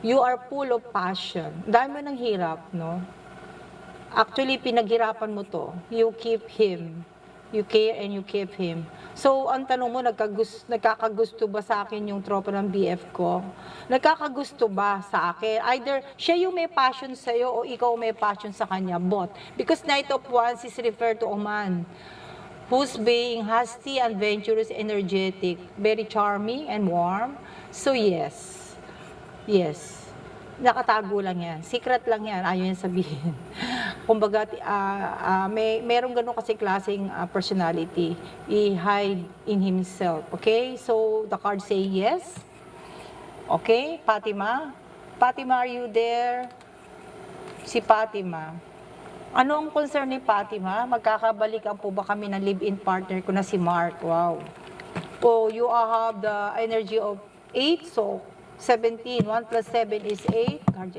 You are full of passion. Dahil mo ng hirap, no? Actually, pinaghirapan mo to. You keep him. You care and you keep him. So, ang tanong mo, nagkakagusto ba sa akin yung tropa ng BF ko? Nagkakagusto ba sa akin? Either siya yung may passion sa'yo o ikaw may passion sa kanya. Both. Because Knight of Wands is referred to a man who's being hasty, adventurous, energetic, very charming and warm. So, yes. Yes. Nakatago lang yan. Secret lang yan. Ayaw yan sabihin. Kumbaga, merong ganun kasi klaseng personality. I-hide in himself. Okay? So, the cards say yes. Okay? Fatima? Fatima, are you there? Si Fatima. Ano ang concern ni Fatima? Magkakabalikan po ba kami ng live-in partner ko na si Mark? Wow. Oh, you all have the energy of 8, so 17. 1 plus 7 is 8.